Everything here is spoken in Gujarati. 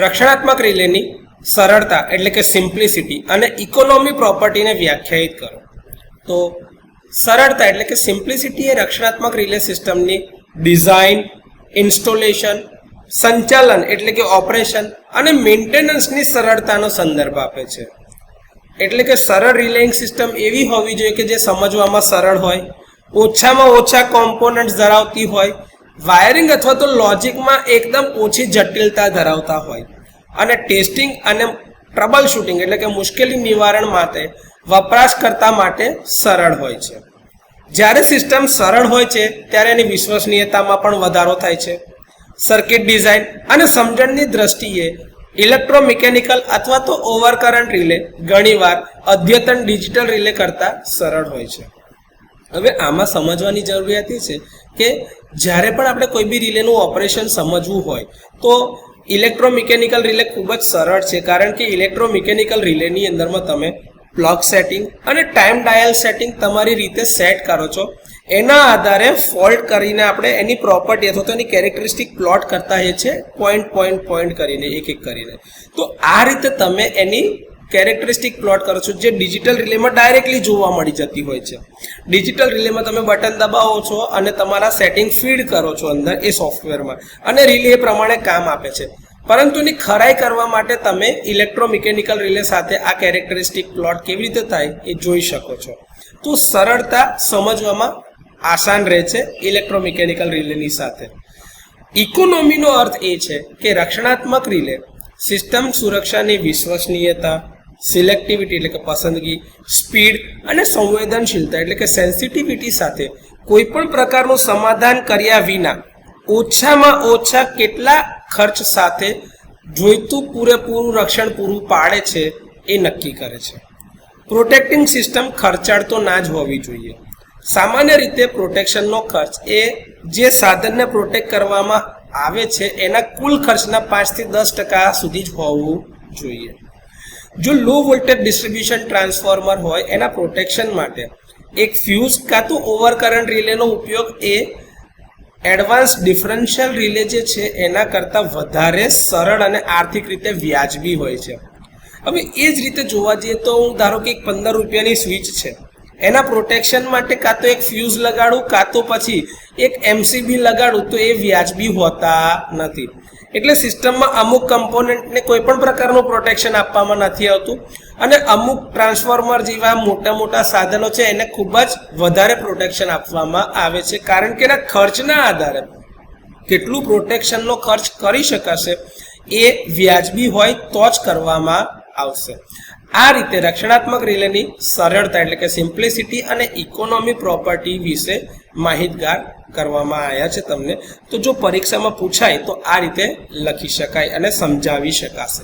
રક્ષણાત્મક રિલેની સરળતા એટલે કે સિમ્પ્લિસિટી અને ઇકોનોમી પ્રોપર્ટીને વ્યાખ્યાયિત કરો. તો સરળતા એટલે કે સિમ્પ્લિસિટી એ રક્ષણાત્મક રિલે સિસ્ટમની ડિઝાઇન, ઇન્સ્ટોલેશન, સંચાલન એટલે કે ઓપરેશન અને મેન્ટેનન્સની સરળતાનો સંદર્ભ આપે છે. એટલે કે સરળ રિલેઇંગ સિસ્ટમ એવી હોવી જોઈએ કે જે સમજવામાં સરળ હોય, ઓછામાં ઓછા કોમ્પોનન્ટ્સ ધરાવતી હોય, વાયરિંગ અથવા તો લોજિકમાં એકદમ ઓછી જટિલતા ધરાવતા હોય અને ટેસ્ટિંગ અને ટ્રબલ શૂટિંગ એટલે કે મુશ્કેલી નિવારણ માટે વપરાશકર્તા માટે સરળ હોય છે. જ્યારે સિસ્ટમ સરળ હોય છે ત્યારે એની વિશ્વસનીયતામાં પણ વધારો થાય છે. સર્કિટ ડિઝાઇન અને સમજણની દ્રષ્ટિએ ઇલેક્ટ્રોમિકેનિકલ અથવા તો ઓવરકરન્ટ રિલે ઘણીવાર અદ્યતન ડિજિટલ રિલે કરતાં સરળ હોય છે. હવે આમાં સમજવાની જરૂરિયાત એ છે કે જ્યારે પણ આપણે કોઈ બી રિલેનું ઓપરેશન સમજવું હોય તો ઇલેક્ટ્રોમિકેનિકલ રિલે ખૂબ જ સરળ છે, કારણ કે ઇલેક્ટ્રોમિકેનિકલ રિલેની અંદરમાં તમે પ્લગ સેટિંગ અને ટાઈમ ડાયલ સેટિંગ તમારી રીતે સેટ કરો છો. એના આધારે ફોલ્ટ કરીને આપણે એની પ્રોપર્ટી અથવા તો એની કેરેક્ટરિસ્ટિક પ્લોટ કરતા હોઈએ છીએ પોઈન્ટ કરીને એક કરીને. તો આ રીતે તમે એની કેરેક્ટરિસ્ટિક પ્લોટ કરો છો જે ડિજિટલ રિલેમાં ડાયરેક્ટલી જોવા મળી જતી હોય છે. ડિજિટલ રિલેમાં તમે બટન દબાવો છો અને તમારા સેટિંગ ફીડ કરો છો અંદર એ સોફ્ટવેરમાં અને રિલે એ પ્રમાણે કામ આપે છે. પરંતુ એની ખરાઈ કરવા માટે તમે ઇલેક્ટ્રોમિકેનિકલ રિલે સાથે આ કેરેક્ટરિસ્ટિક પ્લોટ કેવી રીતે થાય એ જોઈ શકો છો. તો સરળતા સમજવામાં આસાન રહે છે ઇલેક્ટ્રોમિકેનિકલ રિલેની સાથે. ઇકોનોમીનો અર્થ એ છે કે રક્ષણાત્મક રિલે સિસ્ટમ સુરક્ષાની વિશ્વસનીયતા, સિલેક્ટિવિટી એટલે કે પસંદગી, સ્પીડ અને સંવેદનશીલતા એટલે કે સેન્સિટિવિટી સાથે કોઈ પણ પ્રકારનું સમાધાન કર્યા વિના ઓછામાં ઓછા કેટલા ખર્ચ સાથે જોઈતું પૂરેપૂરું રક્ષણ પૂરું પાડે છે એ નક્કી કરે છે. પ્રોટેક્ટિંગ સિસ્ટમ ખર્ચાળ તો ના જ હોવી જોઈએ. સામાન્ય રીતે પ્રોટેક્શનનો ખર્ચ એ જે સાધનને પ્રોટેક્ટ કરવામાં આવે છે એના કુલ ખર્ચના 5 થી 10% સુધી જ હોવું જોઈએ. જો લો વોલ્ટેજ ડિસ્ટ્રીબ્યુશન ટ્રાન્સફોર્મર હોય એના પ્રોટેક્શન માટે એક ફ્યુઝ કાં તો ઓવરકરન્ટ રિલેનો ઉપયોગ એ એડવાન્સ ડિફરન્શિયલ રિલે જે છે એના કરતાં વધારે સરળ અને આર્થિક રીતે વ્યાજબી હોય છે. હવે એ જ રીતે જોવા જઈએ તો હું ધારો કે 15 રૂપિયાની સ્વિચ છે, એના પ્રોટેક્શન માટે કાં તો એક ફ્યુઝ લગાડું કાં તો પછી એક એમસીબી લગાડું તો એ વ્યાજબી હોતા નથી. એટલે સિસ્ટમમાં અમુક કમ્પોનન્ટને કોઈ પણ પ્રકારનું પ્રોટેક્શન આપવામાં નથી આવતું અને અમુક ટ્રાન્સફોર્મર જેવા મોટા મોટા સાધનો છે એને ખૂબ જ વધારે પ્રોટેક્શન આપવામાં આવે છે, કારણ કે એના ખર્ચના આધારે કેટલું પ્રોટેક્શનનો ખર્ચ કરી શકાશે એ વ્યાજબી હોય તો જ કરવામાં આવશે. આ રીતે રક્ષણાત્મક રિલેની સરળતા એટલે કે સિમ્પ્લિસિટી અને ઇકોનોમી પ્રોપર્ટી વિશે માહિતગાર કરવામાં આવ્યા છે તમને. તો જો પરીક્ષામાં પૂછાય તો આ રીતે લખી શકાય અને સમજાવી શકાશે.